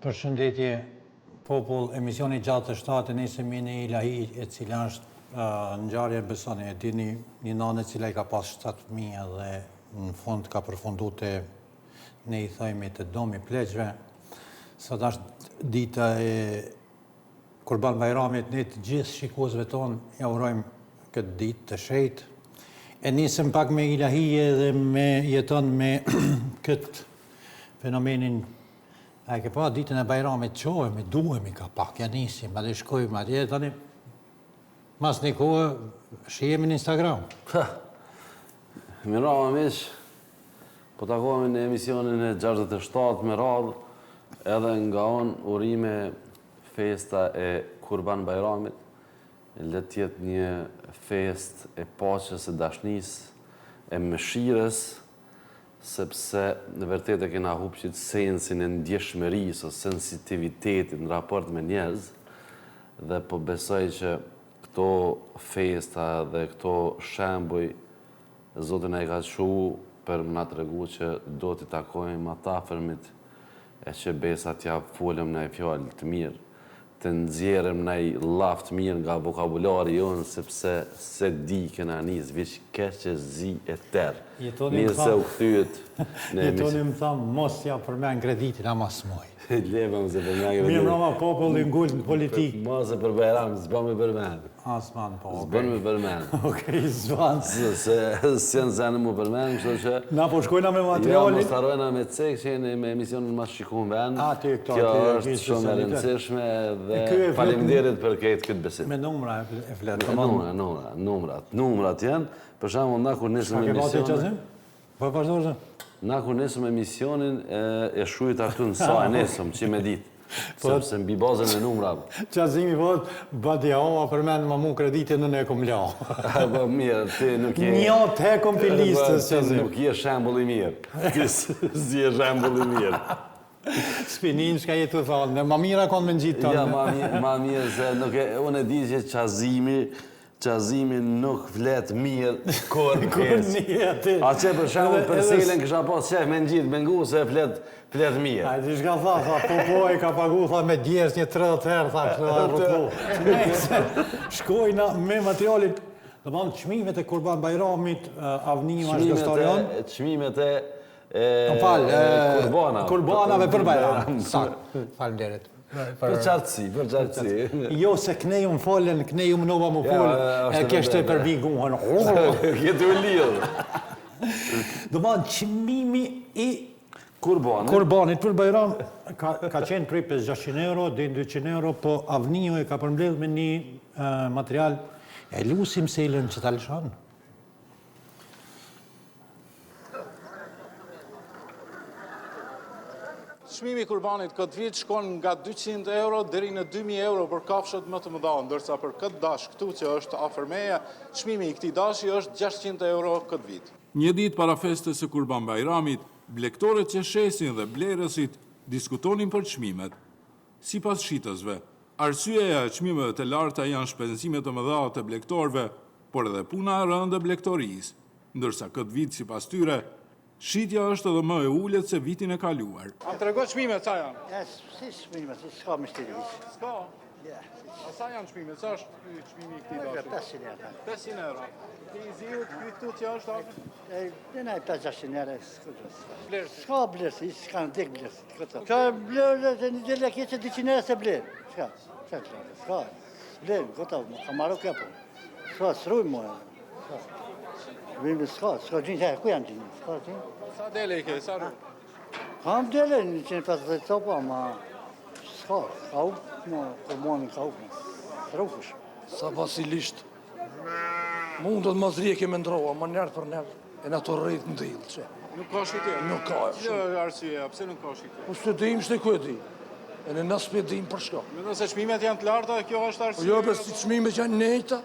Përshëndetje, popull, emisioni gjatë të shtatë, nisemi në Ilahi, e cila është ngjarje besoni, e dini një nanë e cila I ka pas 7 fëmijë dhe në fund ka përfundu të ne I thojmë të domi pleqve. Sot është dita e Kurban Bajramit, ne të gjithë shikuesve tonë ja urojmë këtë ditë të shenjtë. E nisëm pak me Ilahije dhe jeton me këtë fenomenin. A ke pa ditën e Bajramit qohemi, duhemi ka pak, ja nisim, edhe shkojmë atje, tani mas një kohë shihemi në Instagram. Mirama miq, po takohemi në emisionin e 67 me radhë, edhe nga unë urime festa e Kurban Bajramit, le të jetë një fest e paqes, e dashnisë, e mëshirës, sepse në vërtet e kena hupqit sensin e ndjeshmërisë o sensitivitetit në raport me njerëz, dhe po besoj që këto festa dhe këto shembuj Zotin e ka çu për më na tregu që do t'i takojmë ata afërmit e që besa t'ja folëm në fjalë të mirë, të nxjerrëm në llaf të mirë nga vokabulari jonë, sepse se di kena nis veç keq e zi e terë. Nëse u kthyet në Jetoni më thamë, mos ja përmend kreditin, ama s'moj. Levëm se përmend kreditin. Mirë mrama populli ngull në politikë. Mos e për Bajram, s'bën me përmend. S'ban po. S'bën me përmend. Okej, s'ban. Se s'janë zanë mu përmend, kështu që na po shkojna me ja materialin. mos harrojna me cek që jeni me emisionin mas shikuar vend. Kjo është shumë e rëndësishme dhe faleminderit për këtë besim. Me numra e flet. Numrat janë, për shembull na kur nisëm emisionin. Po vazhdojmë. Na kur nisëm emisionin e shujt aty në sa nesëm që me ditë. Sepse mbi bazën e numrave. Qazimi po, bati hova përmend më mu kreditin në ne kom la. Po mirë, ti nuk je... Një të hekom për listës, Qazim. Nuk je shembull I mirë. Ti je shembull I mirë. Spinin, shka jetu të falë, në ma mira konë me në gjitë tonë. Ja, ma mirë se nuk e... Unë e di që Qazimi nuk flet mirë kur njëtë. A që për shembull për selën kësha pas qef me në gjitë, me ngu se flet mirë. A që shka tha, po e ka pagu, tha me djerës një 30 herë, tha kështë dhe rëtlu. Shkojna me materialit, dhe banë qmimet e Kurban Bajramit, avnima është starion. Qmimet e Kurbanave për Bajram. Falemderit. Për qartësi. Jo se kneju më folen, kneju më nova më folen, e kështë e përbi guhën. Këtë u lidhë. Do banë qmimi I Kurbanit për Bajram ka qenë prej 500 euro dhe 200 euro, po Avnio e ka përmbledh me një material. E lusim selën që ta lëshon. Çmimi I Kurbanit këtë vit shkon nga 200 euro deri në 2000 euro për kafshët më të mëdha, ndërsa për këtë dash këtu që është afër meje, çmimi I këtij dashi është 600 euro këtë vit. Një ditë para festës së Kurban Bajramit, blegtorët që shesin dhe blerësit diskutonin për çmimet. Sipas shitësve, arsyeja e çmimeve të larta janë shpenzimet të mëdha të blegtorëve, por edhe puna e rëndë e blegtorisë, ndërsa këtë vit sipas tyre shitja është edhe më e ulët se vitin e kaluar. A më trego çmimet sa janë? Si çmimet, s'ka mështeri. S'ka? A sa janë çmimet? Sa është çmimi I këtij dashi? 500 euro. 500 euro. Ti I ziut këtu që është afër? Ne ta 600 euro. Blerësi. S'ka blerësi, s'ka ndek blerësi. Ka blerë të një gjellë keqe 200 euro se blerë. S'ka. Blerë, këta, ka marrë këpo. S'ka, s'rujë më. Vime s'ka gjinë, ku janë gjinë? S'ka gjinë? Sa dele I ke, sa ru? Kam dele 150 topa, ma s'ka u, komunin ka u, rrufësh. Sa vasilisht, mundët më zrjeke me ndroha, më njerë për njerë, e në të rrejt në dilë, që. Nuk ka shitje? Nuk ka. Kjo arsyeja, pse nuk ka shitje? Po së të dim, shte ku e di. E në nësë për dim për shka. Nëse çmimet janë të larta, kjo është arsye? Jo, për si çmimet janë nejta,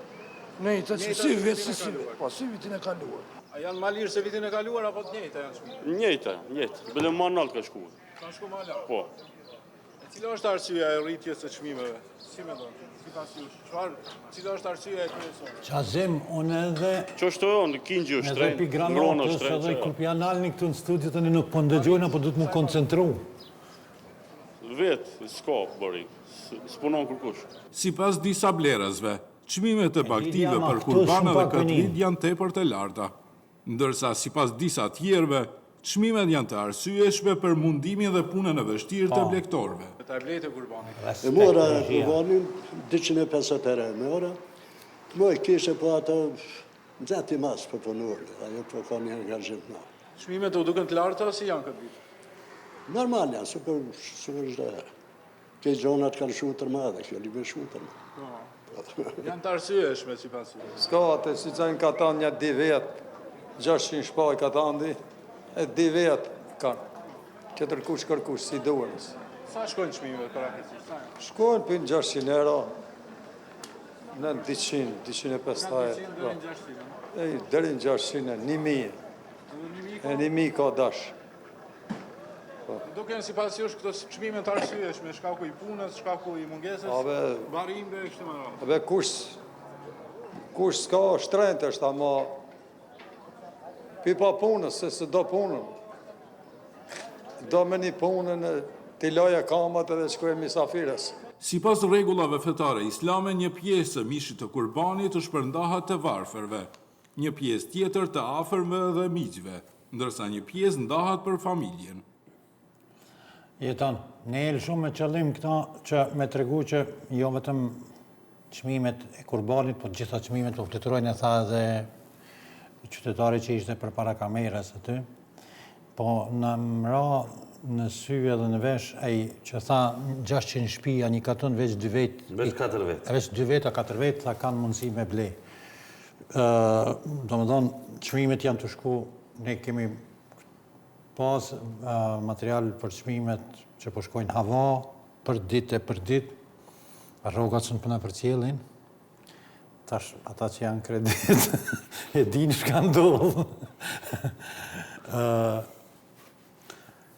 që si vetë si vetë, po si vitin e kaluar. A janë ma lirë se vitin e kaluar, apo të njëjta janë çmimet? Njëjta. Bële më nalë ka shkuar. Ka shku ma lartë? Po. E cila është arsyeja e rritjes së çmimeve? Si mendon? Sipas jush, cila është arsyeja e kryesore? Qazim, unë edhe... Që është në Kingjë është Edhe pi granatës edhe kur pjanalni këtu në studio të nuk po ndëgjojnë, apo du të më koncentru. vetë, s'ka bëri, s'punon kërkush. Sipas disa blerësve, çmimet e baktive Lidja, ma për këtu kurban shumë edhe pak këtë punim. vit janë tepër të larta, ndërsa sipas disa tjerëve, çmimet janë të arsyeshme për mundimin dhe punën e vështirë të blegtorëve. Ta e blejtë kurbanit. E mora kurbanin 250 euro me ora, më e kishe po ato nxeti mas për punur, ajo po ka një angazhim të madh. Çmimet u duken të larta si janë këtë vit? Normal janë, super çdo herë. Ke gjonat kanë shutër madhe, kjo libe shutër madhe. Janë të arsyeshme sipas juaj. S'ka atë, si që në katan një 2 vetë, 600 shpaj katandi, e 2 vetë kanë. Qëtër kush kërkush, si duhenës. Sa shkojnë çmimet për akësi? Shkojnë për 600 euro, në 200, 250 euro. Deri në 600, 1000. E 1000 ka dash. Duken sipas jush këto çmime të arsyeshme, shkaku i punës, shkaku i mungesës, barimve kështu më radhë. Abe kush s'ka shtrejnë është, ama pi pa punës, se do punën. Do me një punën, t'i loja kamat edhe shkoj misafires. Sipas rregullave fetare islame, një pjesë e mishit të kurbanit të shpërndahet të varfërve, një pjesë tjetër të afërmve dhe miqve, ndërsa një pjesë ndahet për familjen. Jeton, ne elë shumë me qëllim këta që me tregu që jo vetëm çmimet e kurbanit, po gjitha çmimet u fluturojnë, e tha edhe qytetari që ishte për para kamerës aty, po në mra në sy edhe në vesh ai që tha 600 shtëpia një katon veç 2 vet. Veç 4 vetë. Veç 2 veta, 4 vet, tha kanë mundësi me ble. Domethënë çmimet janë të shku, ne kemi pas material për çmimet që po shkojnë hava për ditë rrogat sunt puna për cjellin. Tash ata që janë kredit e dinë çka ndodh.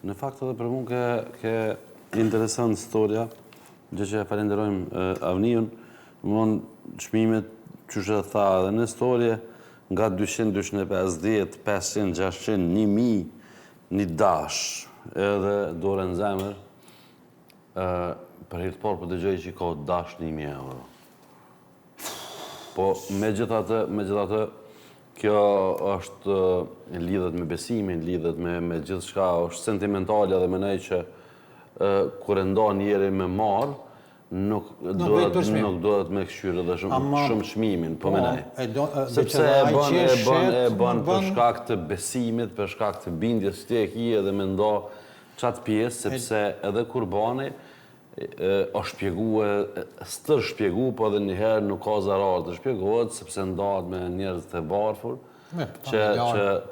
Në fakt edhe për mu ke interesant historia, gjë që falenderojmë Avniun, çmimet që shë tha edhe në historie, nga 200, 250, 500, 600, 1000, një dash, edhe dore në zemër, për hirtë por për të gjëj që ka dash 1000 euro. Po me gjithatë, kjo është lidhet me besimin, lidhet me gjithë shka, është sentimentale dhe me nej që kur e nda njeri me marë, nuk dohet me këshyrë dhe shumë çmimin, po me nej. Sepse e bën për shkak të besimit, për shkak të bindjes të e kije dhe me nda qatë pjesë, sepse edhe kurbani është shpjegu, po edhe njëherë nuk ka zarar të shpjegohet, sepse ndahet me njerëz të varfër, që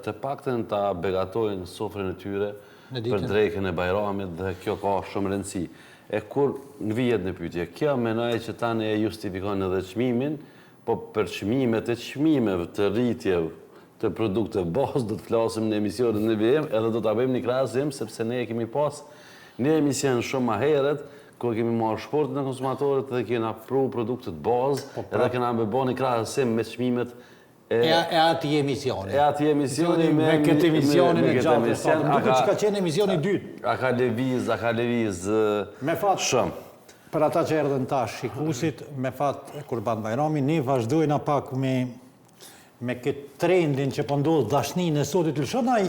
të paktën ta begatojnë sofrën e tyre për drekën e Bajramit dhe kjo ka shumë rëndësi. E kur në vijet në pyetje, kjo menaj që tani e justifikon edhe çmimin, po për çmimet e çmimeve të rritjeve të produkte bazë do të flasim në emisionin në VM, edhe do ta bëjmë një krahasim sepse ne kemi pas një emision shumë më herët ku kemi marrë shportin e konsumatorët dhe kena pru produktet bazë, edhe kena bëbë një krahasim me çmimet e ati emisioni. E ati emisioni me këtë emisionin e gjatë të shtatë. Duke që ka qenë emisioni 2. A ka leviz shumë. Për ata që erdhen tash shikusit, me fat Kurban Bajrami, ne vazhdojna pak me këtë trendin që po ndodh dashninë e sotit lëshonaj,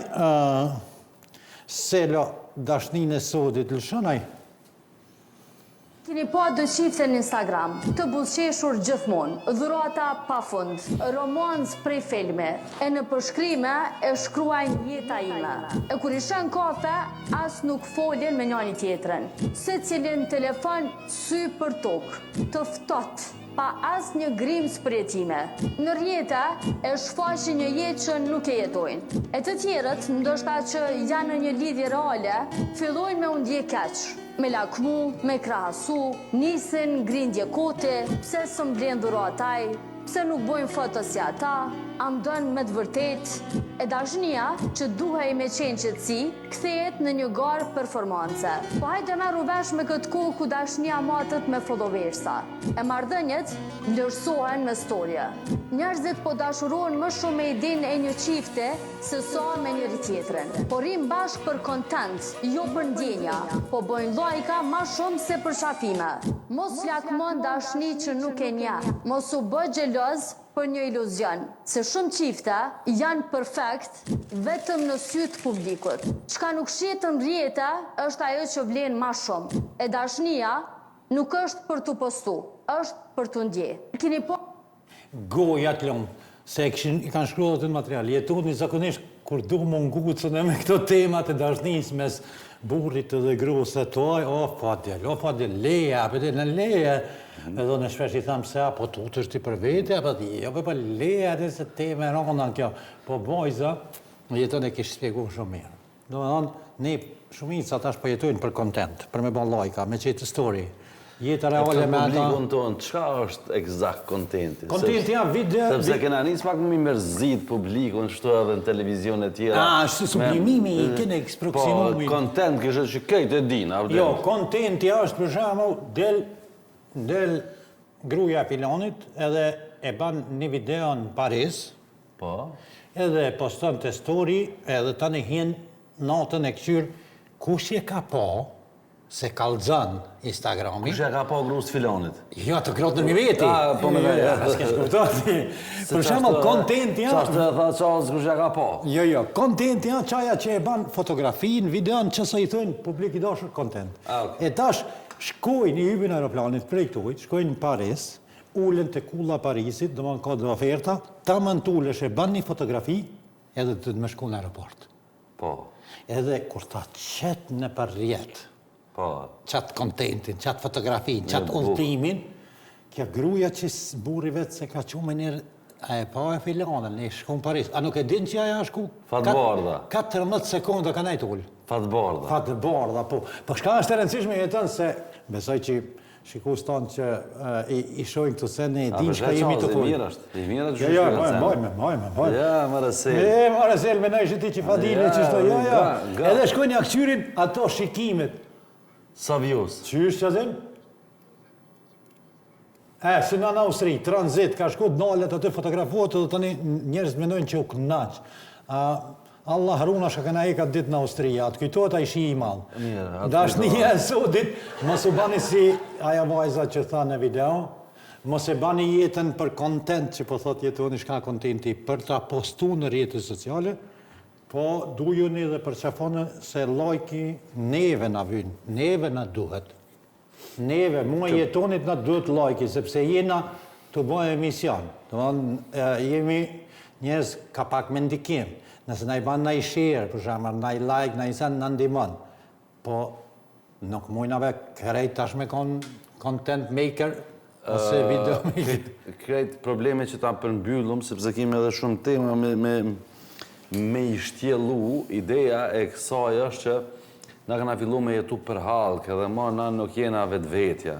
Selo, dashninë e sotit lëshonaj. Keni pa dëshifse në Instagram, të buzëqeshur gjithmonë, dhurata pa fund, romans prej filme, e në përshkrime e shkruajnë jeta ime. E kur i shën kafe, as nuk foljen me njani tjetren. Se cilin telefon sy për tokë, të ftot, pa as një grims për jetime. Në rjeta e shfaqin një jetë që nuk e jetojnë. E të tjerët, ndoshta që janë në një lidhje reale, fillojnë me undje keq. Me lakmu, me krahasu, nisin grindje kote, pse së mblen dhurataj, Pse nuk bojmë foto si ata, a më dënë me të vërtet, e dashnia që duhej me qenë qetësi, kthehet në një garë performance. Po hajde merru vesh me këtë kohë ku dashnia matet me followersa. E marrëdhëniet vlerësohen me storje. Njerëzit po dashurohen më shumë me idenë e një çifte se sa me njëri tjetrin. Po rrim bashkë për content, jo për ndjenja, po bojnë lajka më shumë se për shafime. Mos lakmon dashni që nuk e nje, mos u bë xheloz për një iluzion, se shumë çifte janë perfekt vetëm në sy të publikut. Çka nuk shihet në rrjete është ajo që vlen më shumë. E dashnia nuk është për të postu, është për të ndje. Keni po Goja të lëmë, se i kanë shkruar të material. Jetoni zakonisht kur du mungucën e me këto temat e dashnisë mes burrit dhe gruas së tuaj, o fadel, leja, në leje, edhe në shpesh i thamë se, po tutësh ti për vete, apo jo, po leja dhe se teme rona kjo. Po bojza, jeton e kishë shpjegu shumë mirë. Do me thonë, ne shumica tash po jetojnë për content, për me ban lajka, me qëtë story. Jetë reale me ata... Publikun tonë, qka është egzakt kontenti? Kontenti janë video... Sepse kena njës pak më mërzit publikun, shtu edhe në televizion e tjera. është sublimimi, kene eksproksimumi. Po, kontent kështë që kejt e din, jo, kontenti është për shembull del gruaja e pilonit edhe e ban një video në Paris. Po. Edhe poston të story edhe tani hien natën e këqyr kush e ka po se kallxon Instagrami. Kush e ka po grus filonit? Jo, të krotë në mi veti. Po me vetë. S'ke shkuptoti. Për shembull, kontenti janë... Qashtë e tha qazë kush e ka po? Jo, kontenti janë qaja që e ban fotografin, videon, që sa i thënë publik i dashur kontent. E tash, shkojnë i hybin aeroplanit prej këtujt, shkojnë në Paris, ulen të kulla Parisit, do më ka dhe oferta, ta më në tullesh e ban një fotografi, edhe të më shku në aeroport. Po. Edhe kur ta qetë në përrjet, qatë kontentin, qatë fotografin, qatë ultimin, kja gruja që burri vetë se ka qume njërë, a e pa e filanën, e shku në Paris. A nuk e din që aja shku? Fatbardha. 14 sekonda ka najtë ullë. Fatbardha. Fatbardha, po. Po shka është të rëndësishme jetën se, besoj që shikus tonë që i shojnë këtu se ne din që ka jemi të kujnë. I mirë është, i mirë është që bojme. Ja, më rësel. Më rësel, me nëjshë ti që fadile që shto, ja. Edhe shkojnë ja këqyrin ato shikimet. Sa vjus? Qysh që zim? Si në Austri, tranzit, ka shku d'nalet aty fotografuat dhe tani njerëz menojnë që u knaq. Allah runa shka këna e ka ditë në Austria, atë kujtojt a i shi i malë. Dash një e sotit, mos u bani si aja vajza që tha në video, mos e bani jetën për kontent që po thot jetoni shka kontenti për ta postu në rjetës sociale, po dujuni dhe përqafone se lajki neve na vynë, neve na duhet. Neve, mua jetonit na duhet lajki, sepse jena të bëjë emision. Jemi njerëz ka pak me ndikim. Nëse na i ban na i share, për shembull, na i like, na i sen, na ndihmon. Po nuk mujnave krejt tash me content maker ose video maker. Krejt probleme që ta përmbyllum, sepse kemi edhe shumë tema me i shtjelu, ideja e kësaj është që na këna fillu me jetu për halkë, edhe ma na nuk jena vetvetja.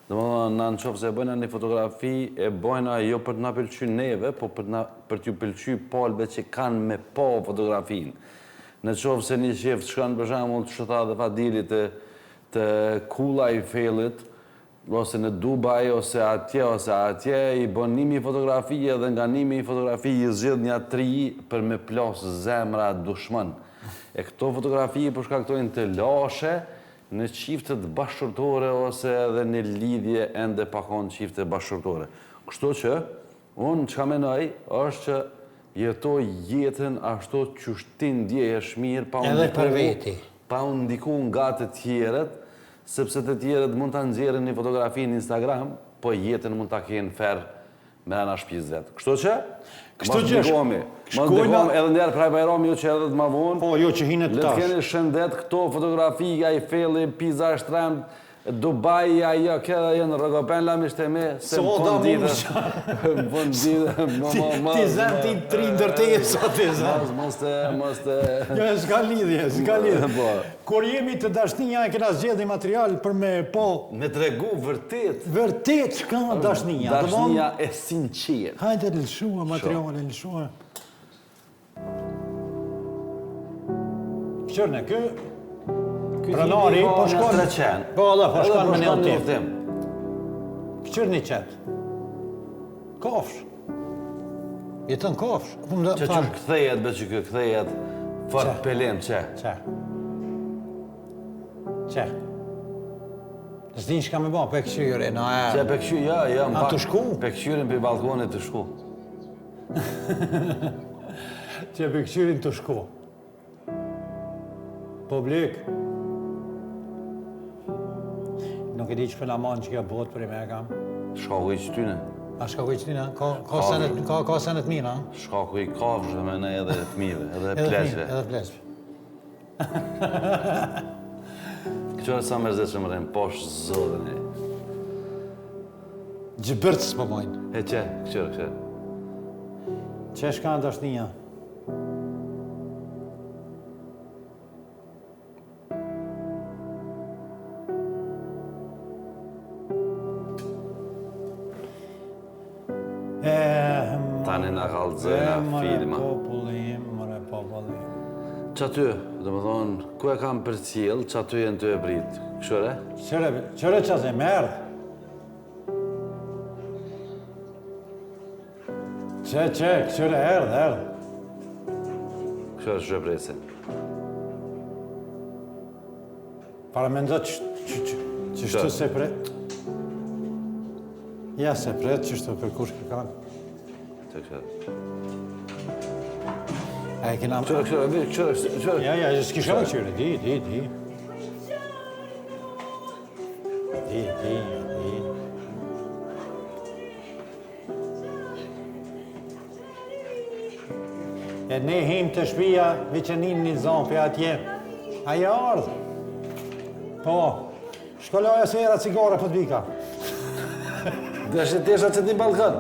Dhe më na në qofë se e bëjna një fotografi, e bëjna jo për të na pëlqy neve, po për t'ju pëlqy palve që kanë me po fotografin. Në qofë se një qef të shkanë për shembull të shëta dhe fadilit të Kulla i Felit, ose në Dubai, ose atje, i bën 1000 fotografi edhe nga 1000 fotografi i zgjidh një 3 për me plasë zemra dushmën. E këto fotografi i përshkaktojnë të lashe në qiftet bashkërtore ose edhe në lidhje ende pakon qiftet bashkërtore. Kështu që, unë që ka menoj është që jetoj jetën ashtu që shtin djehesh mirë pa unë ndiku nga të tjeret, sepse të tjerët mund të nxjerrin një fotografi në Instagram, po jetën mund të kenë ferë me ana shpizë vetë. Kështu që, ma ndikomi edhe njerë praj Bajrami, jo që edhe të ma vonë, po, jo që hinet tash. Le të keni shëndet këto fotografia i Felli, Piza e Shtremt, Dubai, ajo, këda jenë rëgopen la mishte me, se më pun ditë, Ti zem ti tri ndërteje sot ti zem. Moste... Jo, s'ka lidhje. Kur jemi të dashnia e kena zgjedhë material për me po... Me tregu vërtet. Vërtet shka dashnia. Dashnia e sinqirë. Hajde lëshua materiale, lëshua. Qërne, pranari, po shkon... Po, dhe, po shkon me një tim. Këqër një qetë. Kofsh. Jetën kofsh. Që këthejet, be që këthejet, fërë pelim, që? Që? S'din shka me ba, pe këqyri, në erë. Që pe këqyri, ja, A të shku? Pe këqyrin për balkonit të shku. Që pe këqyrin të shku. Publik. Nuk e di që përna manë që kjo botë për i me kam. Shkaku i qëtyne. A shkaku i qëtyne? Ka senet mira? Shkaku i kafshë me ne edhe të mive, edhe pleqve. Edhe pleqve. Këqore sa mërzit që më rejmë poshë zodën e. Gjibërtës për mojnë. E që, këqore. Që shka në dashnia? Tani nga kalëzëna filma. Popullim. Që aty, dhe më thonë, ku e kam për cilë, që aty jenë të e britë. Këshore? Qëre që se merdë. Këshore erdë. Këshore që presin. Para me ndo që shtu se pre... Ja se pre, që shtu për kush kërkan. Të këshore. A e kena... Këshore. Ja, s'kisha në qyre, di. E ne him të shpia, veqenin një zonë për atje. Aja ardhë. Po, shkolloja se era cigare për të vika. Dhe është të tesha që t'ni balkon.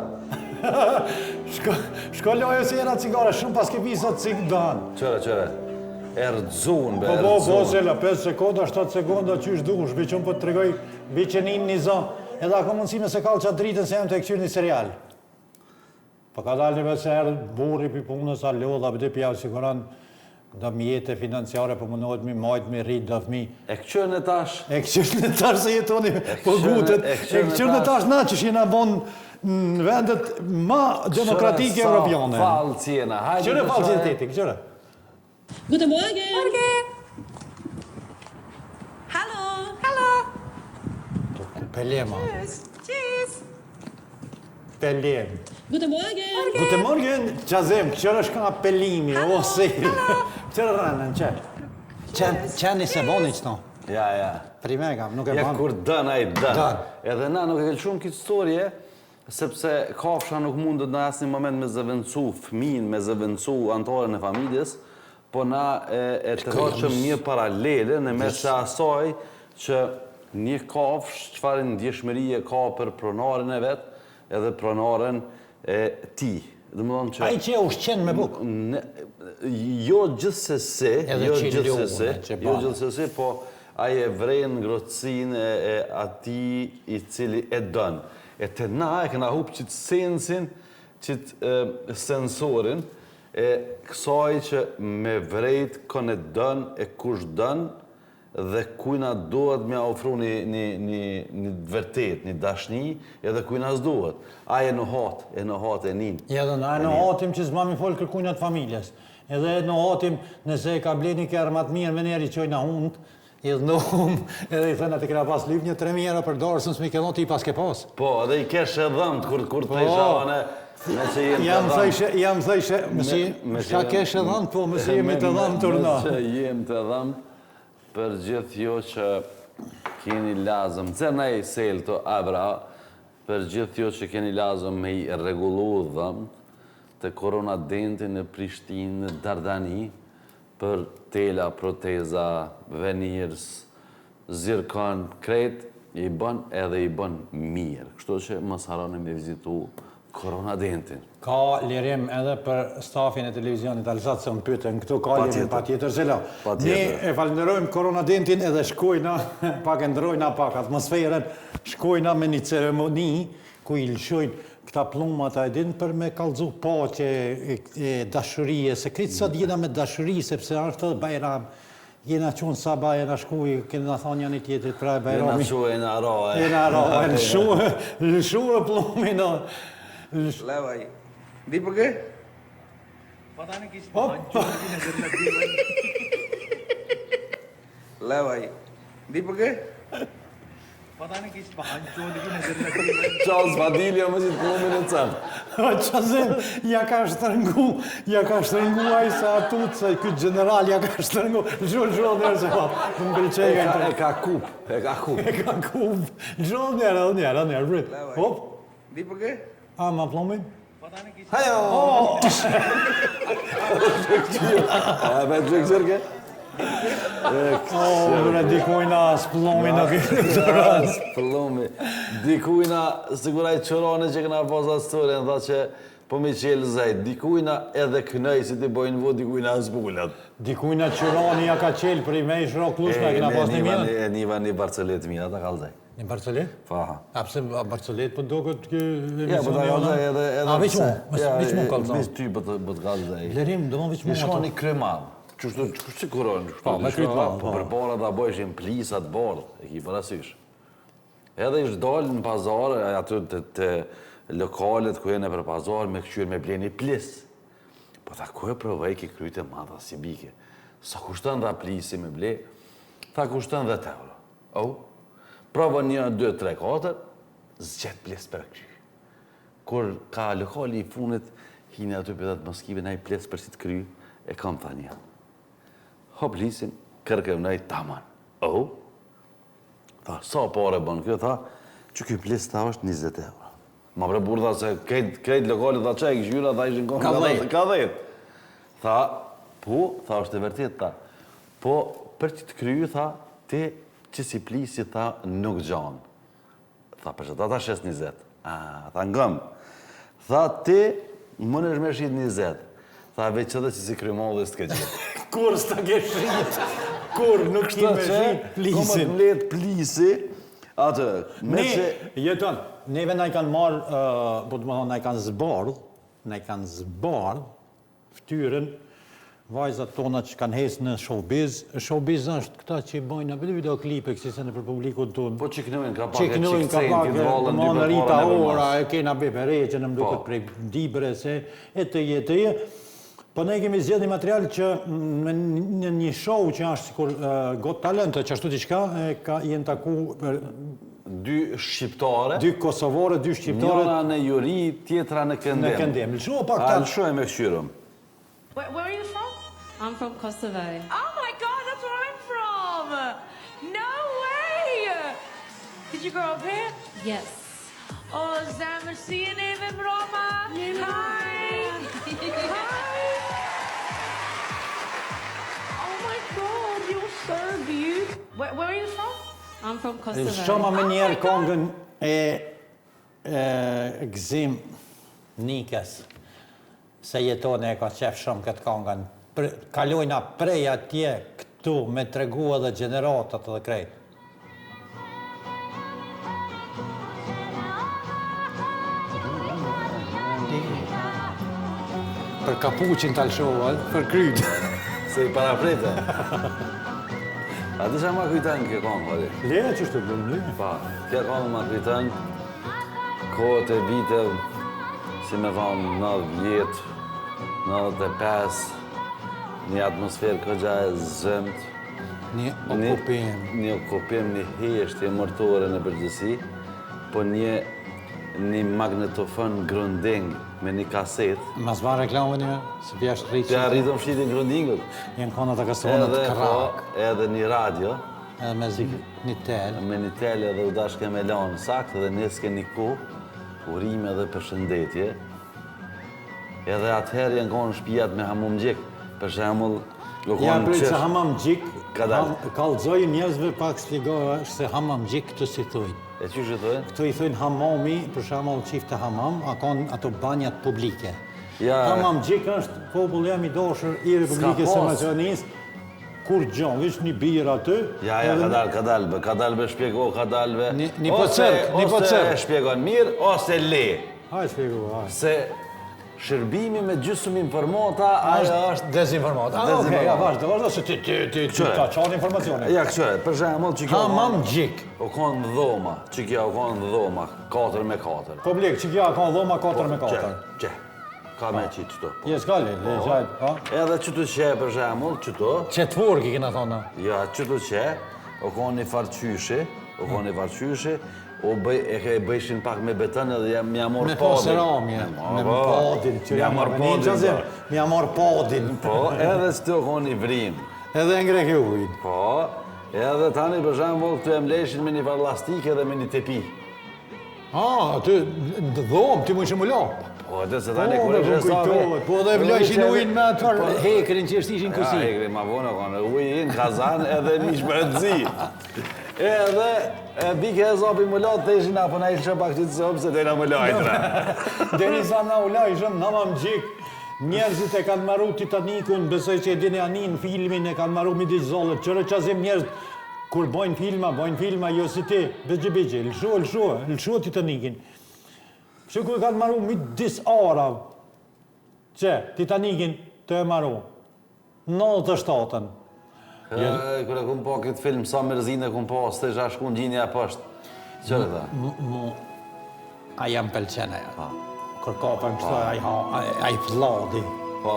Shkolloja se era cigare, shumë pas ke pisat cigdan. Qëre. Erdzun, be, Po, erdzun. zela, 5 sekonda, 7 sekonda, qysh dush, veqon për të tregoj veqenin një zonë. Edhe ako mundësime se kalë qatë dritën se jam të e këqyrë një serial. Po ka dalë një se erë burri për punës, a lodha, për dhe pjavë siguran, do mjetë financiare, për mundohet mi majtë, mi rritë, do fmi. E këqyrë në tash? E këqyrë në tash se jetoni po gutet. E këqyrë në tash na që shina bon në vendet ma demokratike europiane. Falë cjena, hajde. Këqyrë falë cjena teti, këqyrë. Guten Morgen. Morgen. Hallo. Pelema. Tschüss. Pelem. Guten Morgen. Guten Morgen, qazem, këqërë është ka pelimi, o sejlë. Këqërë rënën, qeni se boni qëto. Ja. Prime kam, nuk e Ja banë. kur dën, a i dën. Edhe na nuk e kellë shumë këtë storje, sepse kafsha nuk mundet në asë një moment me zëvëncu fëmin, me zëvëncu antarën e familjes, po na e të hoqëm një paralele në mes të asaj që një kafsh çfarë ndjeshmërie ka për pronarin e vetë, edhe pronaren e ti. A i që ushqen me buk? Jo gjithsesi, jo gjithsesi, po a e vrenë ngrotësin e ati i cili e dënë. E të na e këna hupë qitë sensin, qitë sensorin, e kësaj që me vrejt kënë e dënë, e kush dënë, dhe kujna duhet me ofru një vërtet, një dashni, edhe kujna s'duhet. Aje në hatë e nin. Edhe në në hatim që s'mami folë kërkujnat familjes. Edhe në hatim nëse ka bleni kërë matë mirë, me njerë i qojna hundë, edhe në humë, edhe i thënë atë këra pas lyp një 3 mijëra për dorë, sënë s'mi këllon ti pas ke pas. Po, edhe i kesh e dhëmët, kur të ishavane, me që jenë të dhëmët. Jam thëjshë, shka kesh e dhëmët, po mësi jemi të dhëmët të rëna. Me që jemë të dhëmët, për gjithë jo që keni lazëm, cërna i selë të abra, për gjithë jo që keni lazëm me i regullu dhëmët, të koronadenti në Prishtinë, në Dardani, për tela, proteza, venirës, zirkon, krejt, i bën edhe i bën mirë. Kështu që mos harroni me vizitu Koronadentin. Ka lirim edhe për stafin e televizionit Alzat se më pyetën këtu ka lirim patjetër zela. Ne e falenderojmë Koronadentin edhe shkojna pak e ndrojna pak atmosferën, shkojna me një ceremoni ku i lëshojnë këta pllumat a edin për me kallëzu paqe e dashurie, se kritë sot jena me dashuri sepse është edhe Bajram. Jena qënë sabah, jena shkuj, këna thonë janë i tjetërit pra e Bajrami. Jena shu e në aroe. Jena aroe, lëshu e pllumin. Levaj, di për kë? Levaj, di për kë? Qas Vadilja më qitë pllumin e cëmë. Qazim, ja ka shtërngu ajsa atut, se këtë general ja ka shtërngu. Zhurë njerë se pa, të më këllqejka. E ka kup. E ka kup. Zhurë njerë, vrit. Hop. Di për kë? A, ma pllumin? Hajo! A, me të gjërke? Bre, dikujna s'plumi në këtë rast. S'plumi. Dikujna, siguraj qërone që këna posa storën, dha që po me qelë zajt. Dikujna edhe kënej si ti bojnë vo, dikujna zbullat. Dikujna qëroni ja ka qelë për i me i shro klushna, këna pas një mjën? E niva një Barcelet mjën, ata kalë zaj. Një Barcelet? Faha. A pëse Barcelet për do këtë kë Ja, për ta kalë zaj edhe... A, veç mu kalë zaj. Veç ty për të kalë zaj. Lerim, do më veç mu ato. Shko një kremad. Qështu që kuron? Po, me kryt madhë. Po, për bora da bojshin plisat bordë, e ki parasysh. Edhe ishtë dalë në pazarë, aty të lokalet ku jene për pazarë, me këqyrë me bleni plis. Po ta ku e provej ki kryt e madha si bike. Sa kushtën dhe plisi me ble, ta kushtën dhe €10. O, prova 1, 2, 3, 4, zgjet plis për kry. Kur ka lokali i funit, hine aty për dhe të moskive na i plis për si të kry, e kam tha një. Hop lisin, kërkëm nëjë taman. O, tha, sa pare bënë kjo, tha, që kjo plis ta është €20. Ma bre burda se krejt lokalit tha që e këshyra, tha ishin konë ka 10. Tha, po, tha është e vërtit, tha, po, për që të kryu, tha, ti që si plisi, tha, nuk gjanë. Tha, për që ta shes 20. Tha, ngëm. Tha, ti, më nësh me shqit 20. Tha, veç edhe që si krymodhe s'ke gjithë. Kur s'ta ke shqit? Kur nuk ki me shqit plisin? Komët mlet plisi, atë, me që... Jeton, neve na i kanë marrë, po të më thonë, na i kanë zbardh ftyrën vajzat tona që kanë hesë në showbiz. Showbiz është këta që i bojnë në videoklipe, kësi se në për publikun tonë. Po qiknujnë ka pak e qikcejnë, të valën dy për Rita Ora, e kena Bebere, që në mduket prej Dibre, se e të jetë. Po ne kemi zgjedhur material që në një show që është sikur Got Talent, që ashtu diçka, jenë taku dy shqiptare, dy kosovore, dy shqiptare. Njëra në Juri, tjetra në Këndem. Në Këndem. Lësho pak ta. Lësho e me këshyrëm. Where are you from? I'm from Kosovo. Oh my God, that's where I'm from! No way! Did you grow up here? Yes. Oh, zemër, si e neve mroma? Hi! Hi! Oh my God, you're so beautiful. Where are you from? I'm from Kosovo. Shoma me njerë kongën e Gzim Nikës, se jetone e ka qef shumë këtë kongën. Kalojna prej atje këtu me tregu edhe generatat edhe krejt. Për kapuqin të alshova, për kryt. Se i paraprete. A disha ma kujten kjo kongë, vali? Lera që shtë të bëmë, lera? Pa, kjo kongë ma kujten, kohët e vite, si me thonë, 90 vjetë, 95, një atmosferë këgja e zëmt. Një okupim. Një okupim, një heshtje mërtore në përgjësi, po një magnetofon grunding me një kaset. Mas ba reklamën një, se pja është rritë. Pja rritëm shqitin grundingët. Jenë kona të kastonët krak. Edhe një radio. Edhe me një tel. Me një tel edhe u dashke me lanë sakt, edhe neske një kohë, urime edhe përshëndetje. Edhe atëherë jenë konë shpijat me hamum gjik. Për shemull, ja, për që hamam gjik, Ka dalë. Kallëzoj njerëzve pak shpjegova se hamamgjik këtu si thujnë. E që që thujnë? Këtu i thujnë hamami, për shembull çifte hamam, a kanë ato banjat publike. Ja. Hamamgjik është populli jam i dashur i Republikës së Maqedonisë. Kur gjon, veç një birë aty. Ja, ka dalë be shpjego, ka dalë be. Një po cërk. Ose shpjegon mirë, ose le. Hajde shpjego, hajde. Se shërbimi me gjysmë informata, ajo është... Dezinformata. Okej, ja, vazhdo se ti ka qanë informacione. Ja, këqyre, për shembull që kjo... Hamamgjik. O konë dhoma, që kjo o konë dhoma, 4x4. Po blek, që kjo ka dhoma 4x4. Që, ka me qitë qëto. Jes, ka le, gjajt, ha? Edhe qëtu që, për shembull, qëto... Qetëfor, ki kena thona. Ja, qëtu që, o konë një farqyshe, e bëjshin pak me beton edhe m'ja morë podin. Me podin, që m'ja morë podin. Po, edhe që të konë i vrim. Edhe ngreke ujin. Po, edhe tani për shembull të e mleshin me një farlastike dhe me një tepi. Ty dhomë, ti mu ishe mu la. Po, edhe se tani kur e shesave... Po, edhe vlojshin ujin me atër hekrin që është ishin kësi. Ja, hekrin ma vonë, konë ujin, kazan edhe mish me zi. Edhe, bike e zopi më latë, të ishin apo na ishe pak që të zopë, se të e na më lajtra. Deri sa na u lajshëm, na ma më gjik, njerëzit e kanë maru Titanikun, besoj që e dini anin filmin, e kanë maru midis zollët, qërë qazim njerëzit, kur bojnë filma, jo si ti, bëgje, lëshua Titanikin. Që kur kanë maru midis arav, që Titanikin të e maru, 97-ën. Kërë kumë po këtë film, sa mërzine kumë po, së të isha shku në gjinja pështë. Qërë dhe? A jam pëlqene, ja. Kër kapën kështu, a i fladi. Po.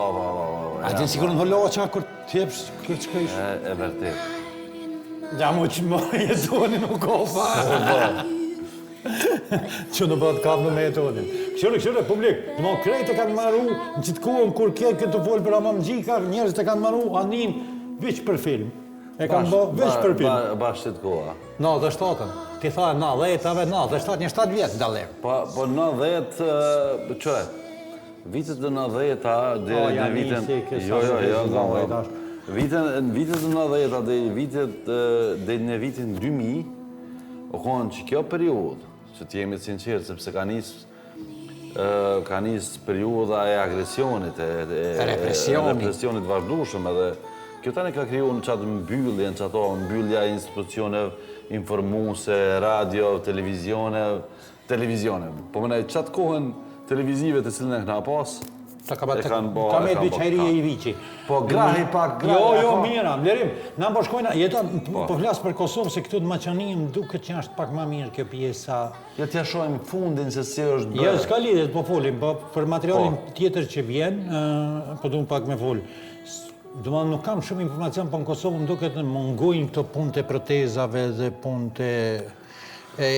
A din sikur në holoqa, kër t'jepsh, kër që kësh? E vërtit. Ja mu që më jetonin u kofa. Që në bëtë kapë me jetonin. Këshire, publik, të më krejt e kanë maru, në qitë kohën kur këtë të folë për hamamgjika, njerëzit e kanë maru, anin, veç për film. E kanë bo veç për film. Bashkë të koha. 97-ën. Ti tha 90-ave, 97, një 7 vjetë ndalim. Po 90, qëre, vitet të 90-a dhe në vitën... Vitet të 90-a dhe në vitin 2000, o konë që kjo periud, që t'jemi të sinqerë, sepse ka njës periuda e agresionit, e represionit vazhdushëm, edhe kjo tani ka kriju në qatë mbyllje, në qato mbyllja institucione informuse, radio, televizione. Po mëna qatë kohën televizive të cilën e këna pas, ka me të biqajri e i vici. Po grahi pak, Jo, mira, mlerim, na më shkojna, po flasë për Kosovë, se këtu të Maqanim duke që është pak ma mirë kjo pjesa. Jo t'ja shojmë fundin se si është bërë. Jo, s'ka lidhet, po folim, po për materialin tjetër që vjen, po du më pak me folë. Dëma nuk kam shumë informacion, po në Kosovë më duket në mungojnë këto punë të protezave dhe punë të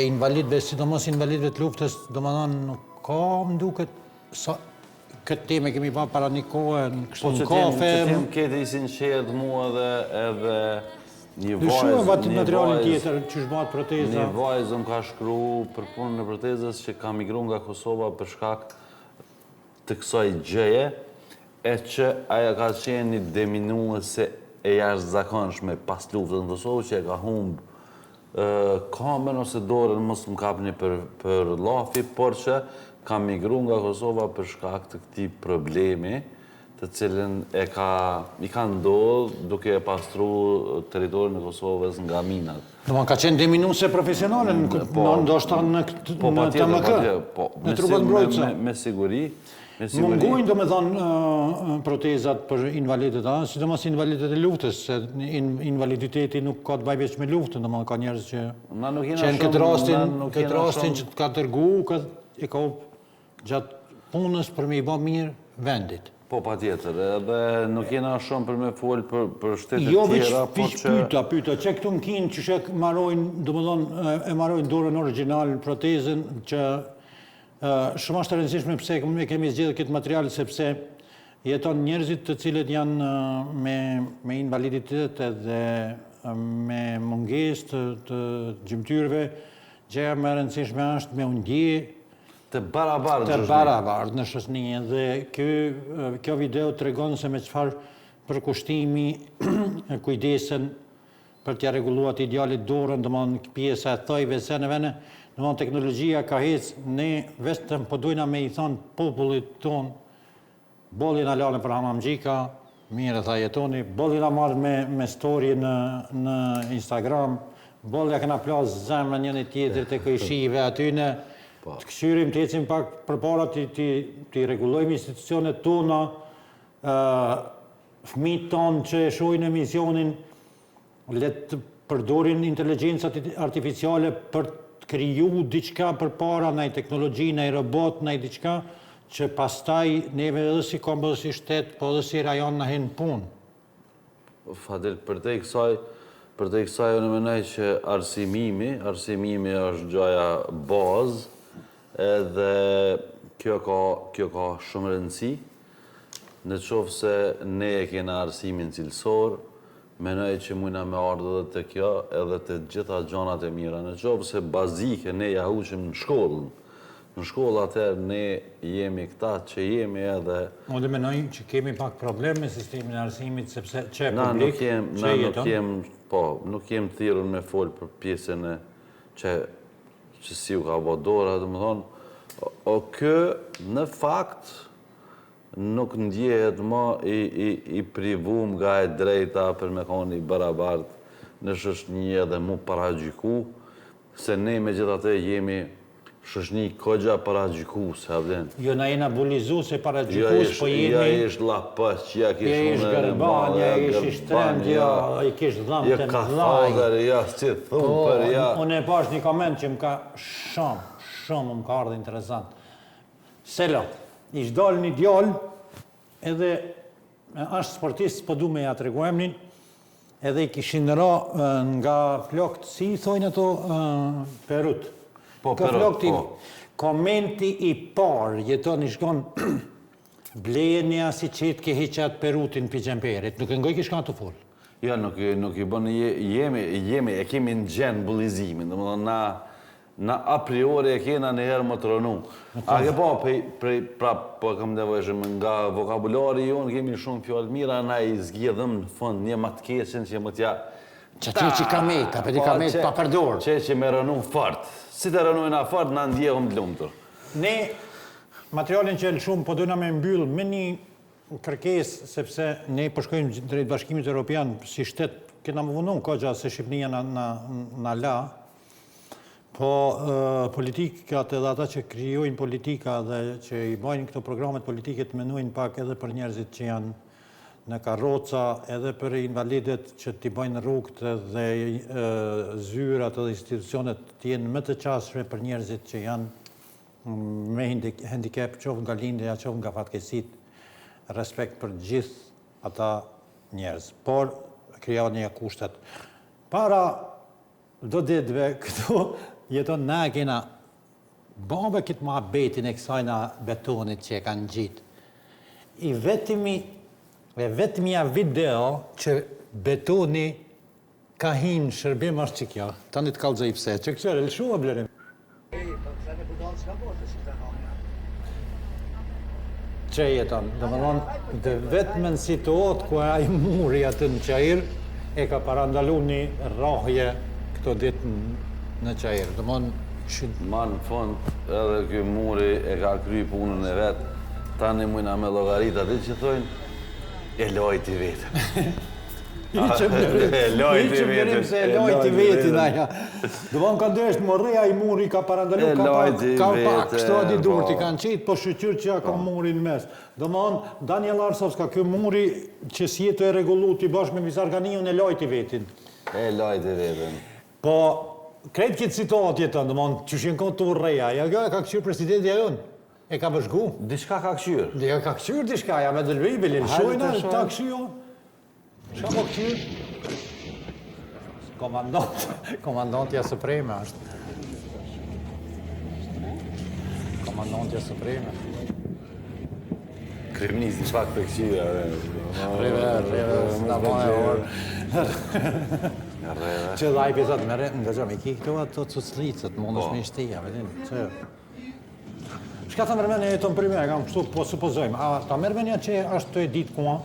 invalidve, sidomos invalidve të luftës, dëma nuk ka më duket, këtë teme kemi pa para një kohë, kështu në kafe... Që tim keti i sinqert mua edhe një vajzë... Shumë batit materialin tjetër që shbat proteza... Një vajzë më ka shkru për punën në protezës që ka migru nga Kosova për shkak të kësaj gjëje, e që aja ka qenë një deminuese e jashtë zakonshme pas luftës në Kosovë, që e ka humbë kamën ose dorën, mos më kapni për lafi, por që ka migru nga Kosova për shkak të këti problemi, të cilën i ka ndodhë duke e pastru teritorin e Kosovës nga minat. Dëma ka qenë deminuese profesionale, ndoshta në TMK, në trupët mbrojtëse. Me siguri. Mungojnë do me thonë protezat për invalidet, sidomos invalidet e luftës, se invaliditeti nuk ka të baj veç me luftën, do me ka njerëz që në këtë rastin që të ka tërgu, e ka gjatë punës për me i ba mirë vendit. Po, pa tjetër, edhe nuk jena shumë për me folë për shtetet tjera, po që... Jo, pyta, që këtu më kinë që shek marojnë, do me thonë, e marojnë dorën original, protezën, që shumë ashtë të rëndësishme pëse kemi zgjedhë këtë material, sepse jeton njerëzit të cilët janë me invaliditet dhe me munges të gjymtyrve, gjëja më rëndësishme është me undje të barabartë në shoqëni, dhe kjo video të regonë se me qëfar përkushtimi, kujdesen për t'ja reguluat idealit dorën, pjesa e thojve, se në vene, teknologjia ka hecë, ne vetëm po dojna me i thonë popullit tonë, bolli na lalën për Hamam Gjika, mire tha jetoni, bolli na marrë me story në Instagram, bolli ja kena plasë zemrën njëni tjetër të këjshive atyne, të këshyrim të ecim pak për para të regulojmë institucionet tona, fëmijët tonë që e shojnë emisionin, le të përdorin inteligencët artificiale për të kriju diçka për para, nëjë teknologji, nëjë robot, nëjë diçka, që pastaj neve edhe si kombë dhe si shtetë, po edhe si rajon në hinë punë. Fadil, për te i kësaj unë menoj që arsimimi është gjaja bazë, edhe kjo ka shumë rëndësi. Në qofë se ne e kena arsimin cilësor, menoj që mujna me ardhë dhe të kjo edhe të gjitha gjanat e mira. Në qofë se bazike ne ja huqim në shkollën, në shkollë atër ne jemi këta që jemi edhe... Unë dhe menoj që kemi pak problem me sistemin e arsimit, sepse që e publik, që jeton? Nuk jem thirrur me folë për pjesën e që si u ka vodora, dhe më thonë, o kë në fakt nuk ndjehet më i privum nga e drejta për me koni barabartë në shoqëni edhe mu paragjyku, se ne me gjithate jemi shoqëni kogja paragjykus, Havlen. Jo na jena bulizu se paragjykus, po jemi... Ja ish lapës, ja kish ja ish gërban, ja ish ishtrend, ja i kish dhamë të mdhaj. Ja si thumpër, ja... Unë e pash një koment që më ka shumë më ka ardhë interesant. Selo, ish dalë një djallë, edhe ashtë sportist, po du me ja të regu emnin, edhe i kishin ra nga flokët, si i thojnë ato Perut. Po, Perut, po. Komenti i parë, jeton i shkon, blejeni si qëtë ke heqat Perutin për gjemperit, nuk e ngoj kishka të folë. Ja, nuk i bënë, jemi, e kemi në gjenë bulizimin, dhe më dhe na a priori e kena në herë më të rënu. A ke po kam nevojshëm nga vokabulari jonë, kemi shumë fjallë mira, na i zgjidhëm në fund një më të keqen që më t'ja... Që që kamet, apeti kamet pa përdor. Që me rënu fort. Si të rënujna fort, na ndjehëm të lumëtur. Ne, materialin që e lëshumë, po dojna me mbyllë me një kërkes, sepse ne përshkojmë drejt Bashkimit Europian, si shtetë, kena më vënun kogja se Shqipnia na la, po politikat edhe ata që kryojnë politika dhe që i bajnë këto programet politike të menujnë pak edhe për njerëzit që janë në karroca, edhe për invalidet që t'i bajnë rrugët dhe zyrat edhe institucionet t'jenë më të qasshme për njerëzit që janë me handicap, qofë nga lindja, qofë nga fatkesit, respekt për gjithë ata njerëz. Por, kryani e kushtet. Para do ditëve këtu, jeton na kena bombe këtë ma betin e kësajna betonit që e kanë gjitë. I vetëmja video që betoni ka hinë shërbim është që kjo. Ta një të kalëzoj pëse, që këqërë, lëshu e blerim. Që jeton, dhe më thonë, dhe vetëmen situatë ku a i muri atë në qajirë, e ka parandalu një rrahje këto ditë në qajirë. Dhe më në fund, edhe kjo muri e ka kry punën e vetë, tani mujna me logaritë atë që thojnë, e lojti vetën. I që mërim se e lojti vetën, aja. Dhe më në kanë deshtë mëreja i muri ka parandalu, ka pak, kështu adi durë t'i kanë qitë, po shqyqyrë që ja ka muri në mes. Dhe më në, Daniel Arsovska, kjo muri që si jetu e regullu t'i bashkë me Misarganion e lojti vetën. E lojti vetën. Po, krejtë këtë situatë jetën, dhe më në, që shenë konë të urreja, ja e ka këshyrë presidenti a jonë. E ka bëshgu? Dishka ka këshyrë? Ja ka këshyrë dishka, ja me dëllbibili, lëshojnë, ta këshyrë. Shka po këshyrë? Komandantja Supreme është. Komandantja Supreme. Kremnizi pak për këshyrë. Reve, s'na bane orë. Që dhe ajpi thëtë mere, nga gjëm, i ki këto ato cuclicët, mund është me ishtia, vedin, që... Shka ta mërmenja e të më prime, kam kështu po supozojmë, a ta mërmenja që është të e ditë kuma?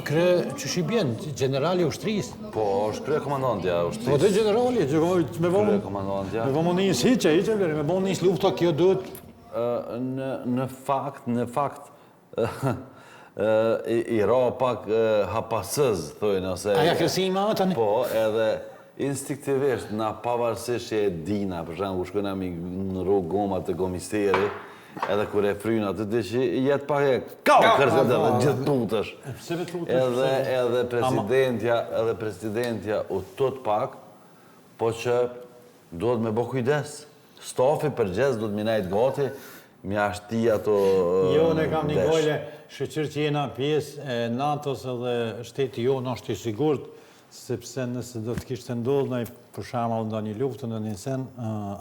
Që shi bjen, generali ushtrisë. Po, është krye komandantja ushtrisë. Po, dhe generali, me Krye komandantja. më njës hiqe, me më njës lufta, kjo duhet... Në fakt, i ra pak hapasëz, thojnë, ose... Aja kërësima tani? Po, edhe instinktivisht, na pavarësisht që e dina, për shembull, u shkojna në rrugë goma të komisteri, edhe kur e fryna të të që jetë pak e kërësët edhe gjithë tutësh. Edhe presidentja u tot pak, po që duhet me bo kujdes. Stafi përgjes duhet me najtë gati, me ashti ato... Jo, ne kam një gojle, shëqër që jena pjesë e NATO-s edhe shteti jo në është i sigurt, sepse nëse do të kishtë ndodhë në për shembull në një luftë në një sen,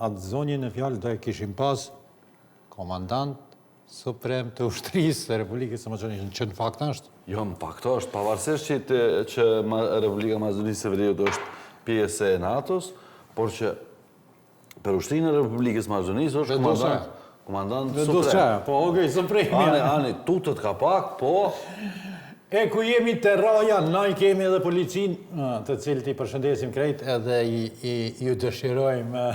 atë zonjë në fjallë do e kishim pas komandant suprem të ushtrisë e Republikës së Maqedonisë, që në fakt është? Jo, në fakt është, pavarësisht që Republika Maqedonisë së Veriut është pjesë e NATO-s, por që për ushtrinë e Republikës Maqedonisë është komandant suprem. Po, okej, supremi. Ani, tutët ka pak, po... E ku jemi të raja, na i kemi edhe policin, të cilët i përshëndesim krejt, edhe ju dëshirojmë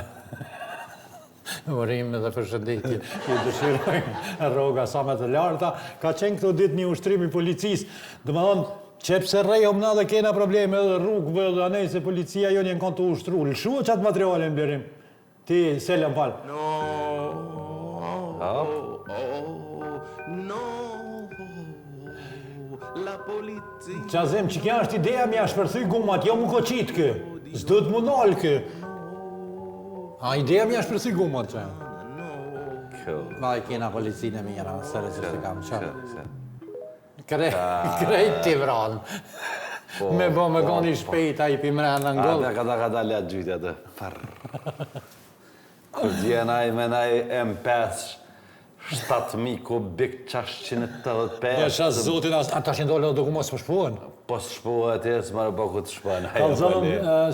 urim dhe përshëndetje, ju dëshirojmë rroga sa me të larta. Ka qenë këto ditë një ushtrim i policisë, dhe më thonë, qepse rejom na dhe kena probleme edhe rrugëve dhe anej se policia jo njën kanë të ushtru. Lëshua qatë materiale më blerim. Ti, Selja më falë. Qazem, që kja është ideja mi a shpërthy gumat, jo mu ko qitë kë. Zdo të mu nalë kë. A ideja mi a shpërthy gumat që. Ma i kena policinë e mira, sërë që të kam qërë. Krejt t'i vranë. Me bo me goni shpejt, a i pimrenë në ngollë. Ka dalë atë gjytja të farë. Kur djenaj me naj M5, 7.000 kubik 685. Dësha zotin, ata që ndollë do ku mos përshpohen? Po së shpohet e së marë bëku të shpohen. Kalzëm,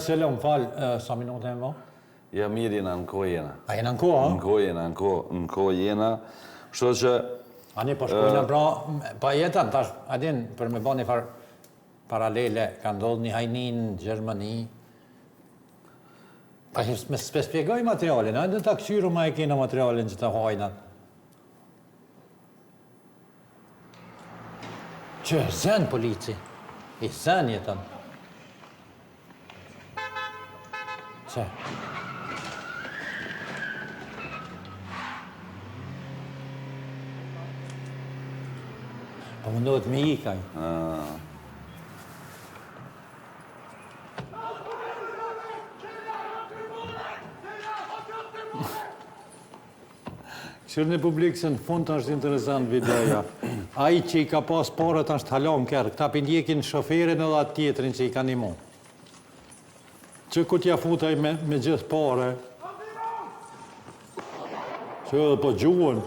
Selom, falë, sa minutë e më? Ja, mirë jena, në kohë jena. A jena në kohë, a? Në kohë jena, në kohë jena. Shto që... A ne po shpojnë pra, pa jetën, tash, adin, për me bani farë paralele, ka ndodhë një hajnin në Gjermani. Pa që me spjegoj materialin, a dhe ta këqyru ma e kena materialin që të hajnat. Që zën polici, i zën jetën. Që? Po mundohet me ikaj. Qërë në publikë se në fund të është interesant videoja. Ai që i ka pas parët është halon kërë, këta pindjekin shoferin edhe atë tjetrin që i ka një mund. Që ku t'ja futaj me gjithë pare, që edhe po gjuën,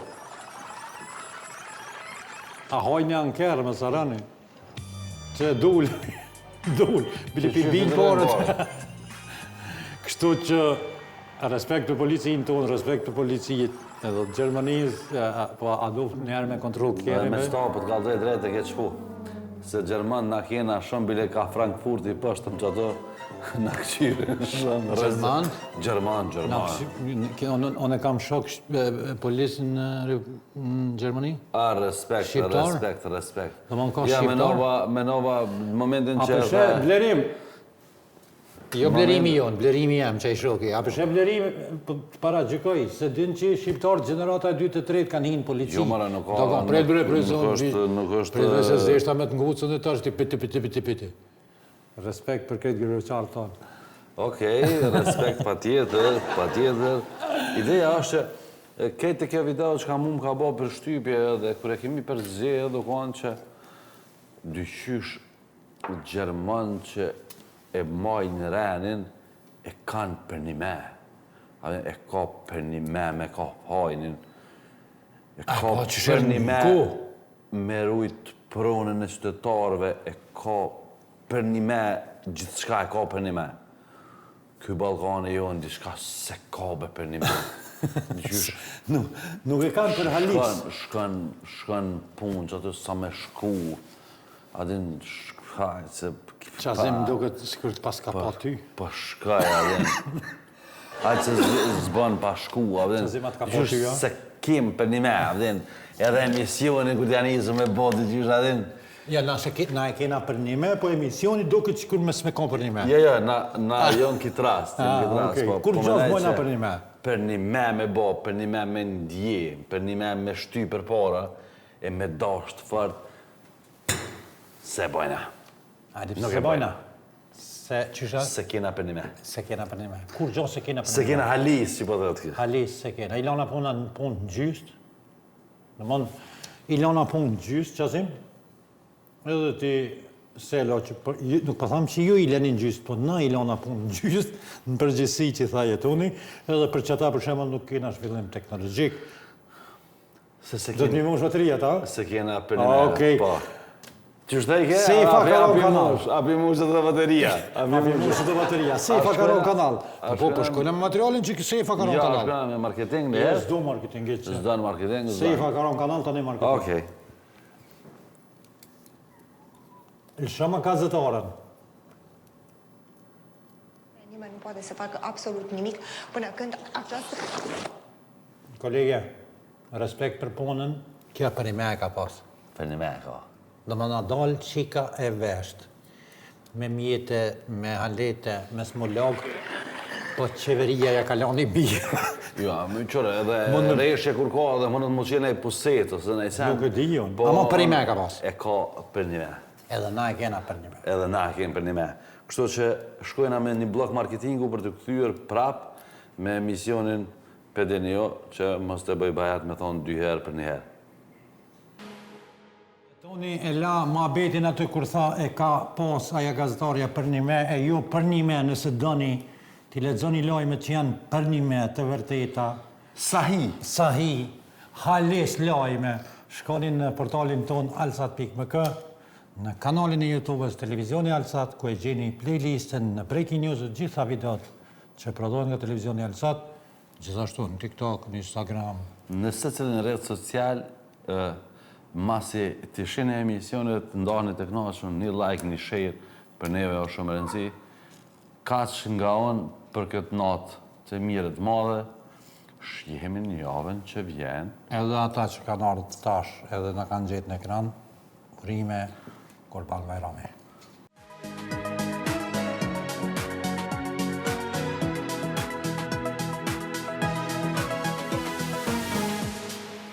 a hojnë janë kërë më sarani, që dul, bilipin parët. Kështu që respekt për policinë tonë, respekt për policijet, edhe të Gjermanisë, po a du njerë me kontrol kjerime? Me stopët ka drejt e ke qëpu. Se Gjerman na kena shumë bile ka Frankfurt i pështëm që ato na këqyre shumë. Gjerman? Gjerman. Unë e kam shok polisë në Gjermani? Respekt. Dhe më në ka shqiptar? Menova momentin që... A përshë, blerim? Jo blerimi jonë, blerimi jam që i shoki. A përshë blerimi para gjykoj, se din që shqiptarë generata 2 të 3 kanë hinë polici. Jo, mara, nuk është... se zeshta me të ngucën dhe të është i piti. Respekt për këtë gjërëqarë tonë. Okej, respekt pa tjetër. Ideja është që këtë kjo video që ka mu më ka bo për shtypje dhe kër e kemi për zhje dhe konë që dyqysh Gjerman që e majnë renin, e kanë për një me. E ka për një me ka hajnin. E ka për një me rujt pronën e qytetarëve, e ka për një me, gjithë shka e ka për një me. Ky Balkani jonë, diçka se ka be për një me. Nuk e kanë për halis. Shkën punë që atë sa me shku. Adin, shkaj, se... Qazim duket sikur të pas ka pa ty. Po shkaj, adin. Hajtë se zbën pa shku, adin. Qazimat ka pa ty, ja? Se kim për një me, adin. Edhe emisioni këtë janë izë me botë, gjysh, adin. Ja, na e kena për një me, po emisioni duket sikur me s'me kom për një me. Ja, na jonë këtë rast. Kur gjozë mojna për një me? Për një me me bo, për një me ndje, për një me shty për para, e me dasht fort, se bojna. Nuk e bojna? Se qysha? Se kena për një me. Se kena për një me. Kur gjozë se kena për një me? Se kena halis, që po dhe të kështë. Halis se kena. I lona punë në gjyst. Në mund, i lona punë në gjyst, qazim. Edhe ti, Selo, nuk po thamë që ju i lenin gjyst, po na i lona punë në gjyst, në përgjithësi që i tha jetuni, edhe për që ta për shembull nuk kena zhvillim teknologjik. Do të një mosh bateria, ta? Se kena për një me, po. Qështë e ke? Sejfa ka ro kanal. Api mushët dhe bateria. Api mushët dhe bateria. Sejfa ka ro kanal. Po, shkojnë me materialin që Sejfa ka ro kanal. Ja, shkojnë me marketing, dhe? S'do marketing, që. S'do në marketing, Sejfa ka ro kanal, të një marketing. Okej. Lëshama gazetarën. Nimeni nu poate să facă absolut nimic până când această... Kolege, respekt për punën, kjo për një me ka pas. Për një me ka. Do më na dalë qika e vesht, me mjete, me halete, me smolog, po qeveria ja kalon i bia. Jo, më qërë, edhe reshje kur ka edhe mënët më qene i puset, ose në i sen. Nuk e di jo, ama për një me ka pas. E ka për një me. Edhe na e kena për një me. Edhe na e kena për një me. Kështu që shkojna me një blok marketingu për të këthyër prap me emisionin PDNO, që mos të bëj bajat me thonë 2 herë për 1 herë. Toni e la ma betin aty kur tha e ka pas aja gazetarja për një me, e ju për një me nëse doni t'i lexoni lajmet që janë për një me të vërteta. Sahi, hales lajme. Shkoni në portalin ton alsat.mk, në kanalin e YouTube-s Televizioni Alsat, ku e gjeni playlistën në Breaking News, gjitha videot që prodhohen nga Televizioni Alsat, gjithashtu në TikTok, në Instagram. Në secilin rrjet social, masi të shihni emisionet, ndaheni të kënaqur, një like, një share për neve është shumë e rëndësi. Kaq nga unë për këtë natë të mirë të madhe, shihemi në javën që vjen. Edhe ata që kanë ardhur tash, edhe na kanë gjetë në ekran, urime Kurban Bayrami.